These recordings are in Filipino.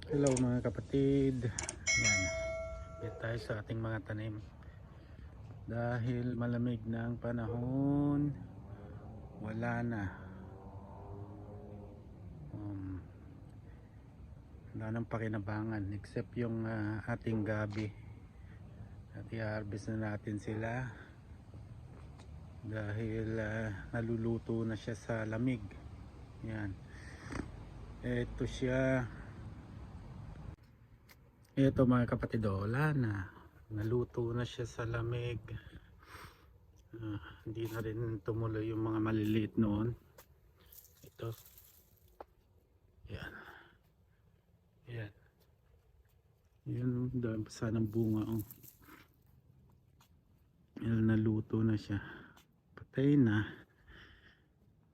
Hello mga kapatid. Yan. Bit tayo sa ating mga tanim. Dahil malamig na ang panahon, wala na. Wala nang pakinabangan except yung ating gabi. At i-harvest na natin sila dahil naluluto na siya sa lamig. Yan. Ito siya. Ito mga kapatid, wala na. Naluto na siya sa lamig. Hindi na rin tumuloy yung mga maliliit noon. Ito. Yan. Yan. Yan, dahil pa sanang bunga. Yan, naluto na siya. Patay na.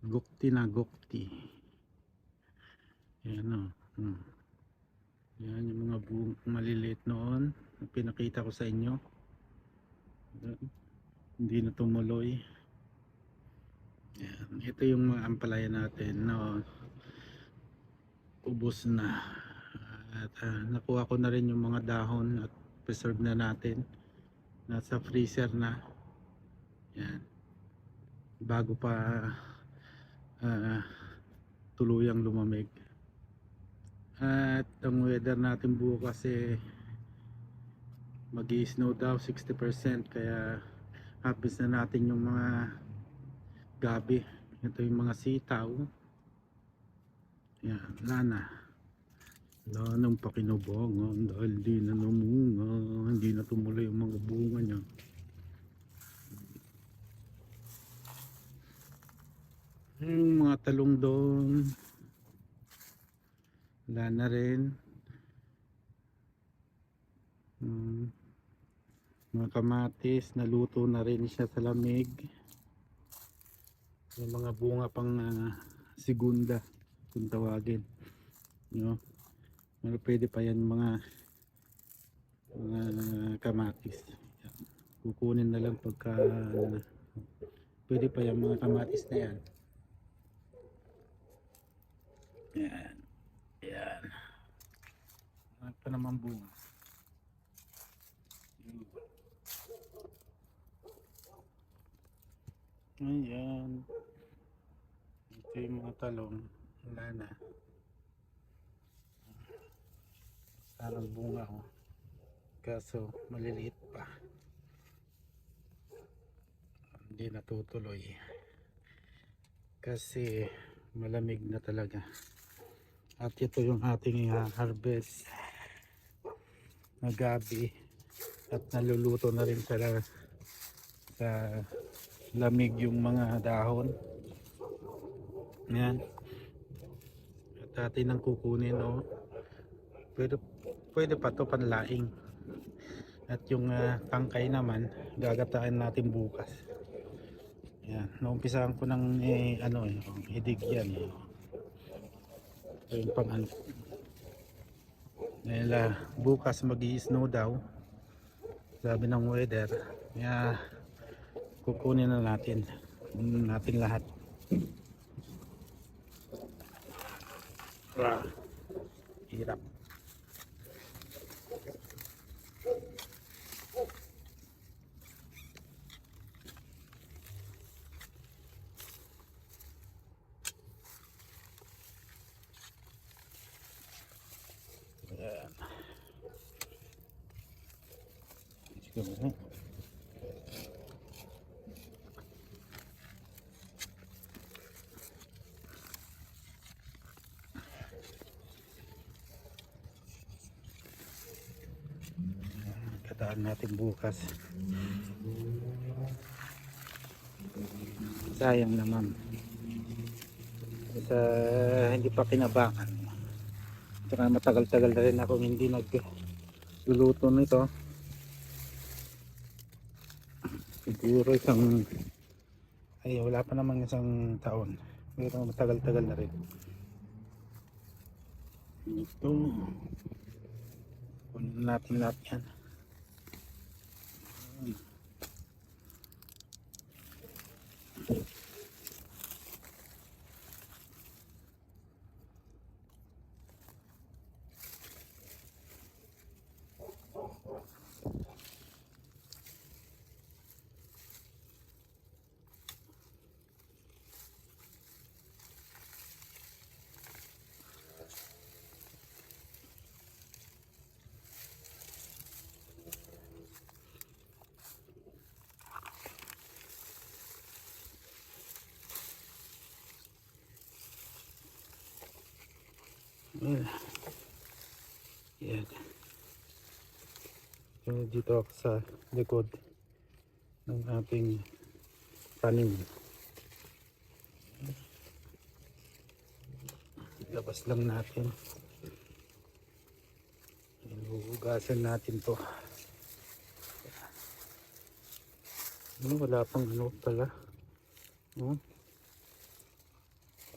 Gukti na gukti. Yan o. Yan yung mga maliliit noon. Pinakita ko sa inyo. Hindi na tumuloy. Yan. Ito yung mga ampalaya natin. No? Ubos na. At nakuha ko na rin yung mga dahon at preserve na natin. Nasa freezer na. Yan. Bago pa tuluyang lumamig. At ang weather natin bukas mag-i-snow daw 60%, kaya harvest na natin yung mga gabi. Ito yung mga sitaw. Yan, wala nang pakinubangan dahil di na namunga, hindi na tumuloy yung mga bunga niya. Yung mga talong doon, wala na rin. Mga kamatis, naluto na rin siya sa lamig. Yung mga bunga pang segunda kung tawagin, no? Pero pwede pa yan mga kamatis. Kukunin na lang pagka pwede pa yan mga kamatis na yan. Yan. Yan. Ano pa naman bunga? Ayan. Ito yung mga talong. Wala na. Sarang bunga ko. Kaso maliliit pa. Hindi natutuloy. Kasi malamig na talaga. At ito yung ating harvest na gabi. At naluluto na rin sa lamig yung mga dahon. Yan. At atin ang kukunin, pwede pa to panlaing. At yung tangkay naman gagataan natin bukas. Yan, naumpisahan ko ng hidig yan. Ito yung pang dahil bukas mag-i-snow daw, sabi ng weather. Kaya kukunin na natin lahat. Hirap. Ayan. Kataan natin bukas. Sayang naman. Sa hindi pa kinabangan. Saka matagal-tagal na rin akong hindi nagluluto nito. Siguro wala pa namang isang taon. Pero matagal-tagal na rin. Ito. Kunin natin lahat yan. Ayan. Yan. So, dito ako sa likod ng ating tanim. Labas lang natin. Hugasan natin to. Wala pang ano pala.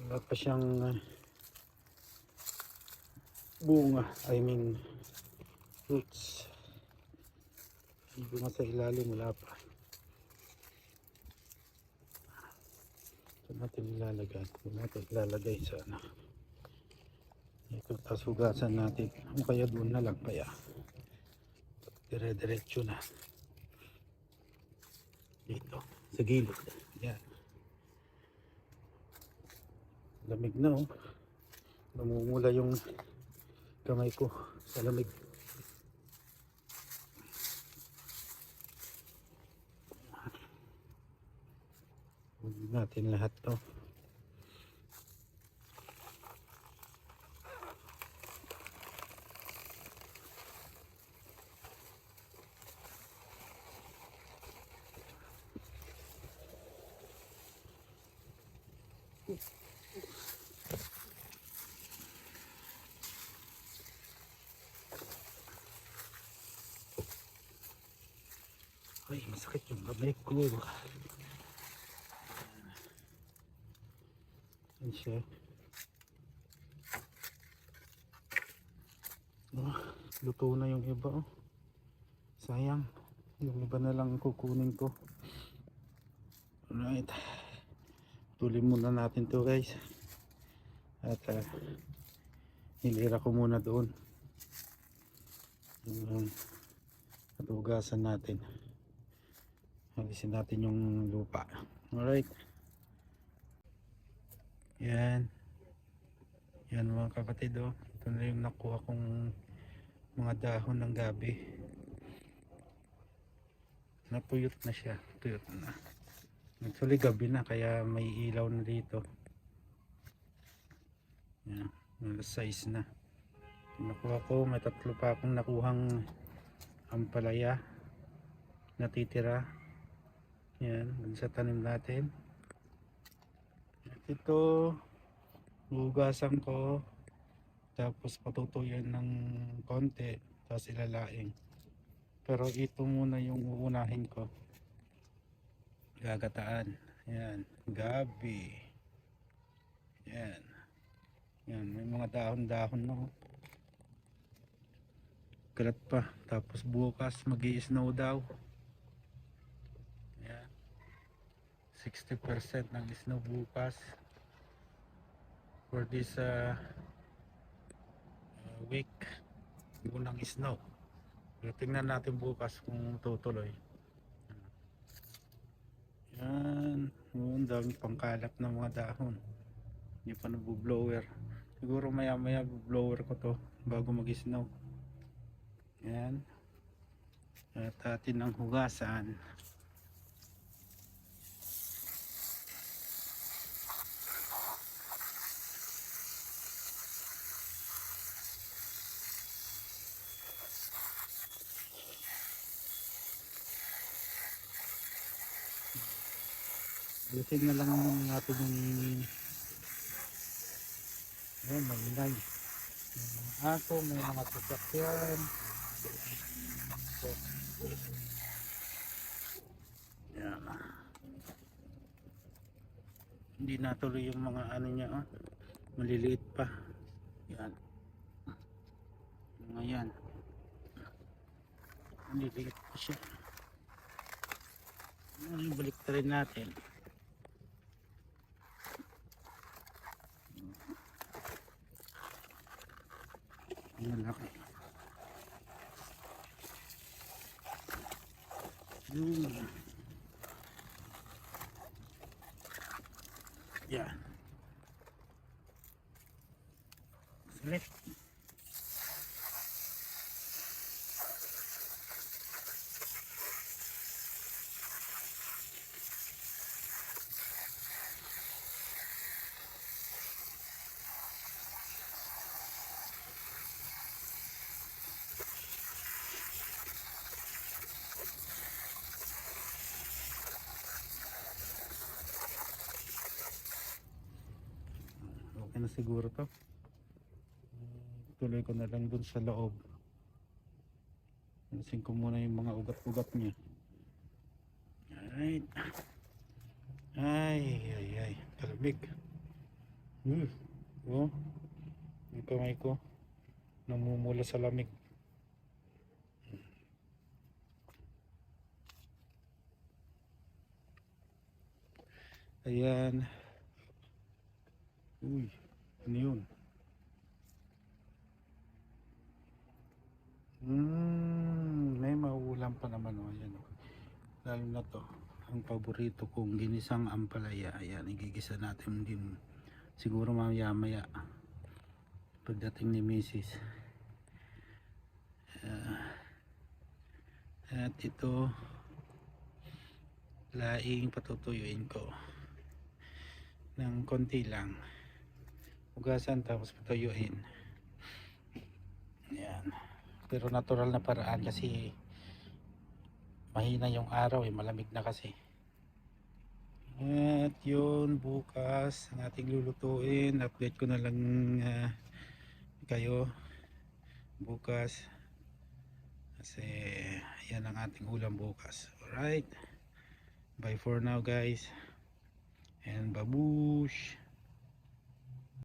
Wala pa siyang bunga. I mean fruits. Yung bunga sa ilalim wala pa. Ito natin ilalagay. Ito natin ilalagay sa ano. Ito, tapos hugasan natin. O kaya doon na lang kaya. Dire-diretso na. Dito. Sa gilid. Yan. Lamig na oh. Namumula yung kamay ko sa lamig. Huwag natin lahat to. Ay, masakit yung kamay ko. Yan siya. Oh, luto na yung iba oh. Sayang. Yung iba na lang kukunin ko. Alright. Tuloy muna natin to guys. At hilira ko muna doon. At ugasan natin. Alisin natin yung lupa. Alright. Yan. Yan mga kapatid oh. Ito na yung nakuha kong mga dahon ng gabi. Napuyot na siya. Tuyot na. Actually gabi na kaya may ilaw na dito. Yan. Alas 6 na. Nakuha ko. May 3 pa akong nakuhang ampalaya. Natitira. Yan. Dun sa tanim natin. At ito. Hugasan ko. Tapos patutuyan ng konti. Tapos ilalaing. Pero ito muna yung uunahin ko. Gagataan. Yan. Gabi. Yan. Yan. May mga dahon-dahon na. Kalat pa. Tapos bukas mag-i-snow daw. Yan. 60% ng snow bukas. For this week. Unang snow. So, tingnan natin bukas kung tutuloy. Yan. Ang daming pangkalat ng mga dahon. Hindi pa nabu-blower. Siguro maya maya blower ko to bago mag-snow. Yan. At atin ang hugasan. Lusin na lang natin yung maingay. May mga aso, may mga sasakyan. Yan. Hindi natuloy yung mga ano niya oh. Maliliit pa. Yan. Mga yan. Maliliit pa siya. Balik na rin natin. Malaki. Yan. Sulit. na siguro to. Tuloy ko na lang dun sa loob. Alisin ko muna yung mga ugat-ugat niya. Alright. Ay, kalamig. Oh, yung kamay ko namumula sa lamig. Ayan. Uy, ano yun? May mauulam pa naman, oh. Ayan, oh. Lalo na to, ang paborito kong ginisang ampalaya. Ayan, igigisa natin din siguro mamaya maya pagdating ni Mrs. At ito, laing patutuyuin ko ng konti lang, hugasan tapos patuyuin. Ayan, pero natural na paraan kasi mahina yung araw, malamig na kasi. At yun, bukas ang ating lulutuin. Update ko na lang kayo bukas kasi yan ang ating ulam bukas. Alright, bye for now guys, and babush.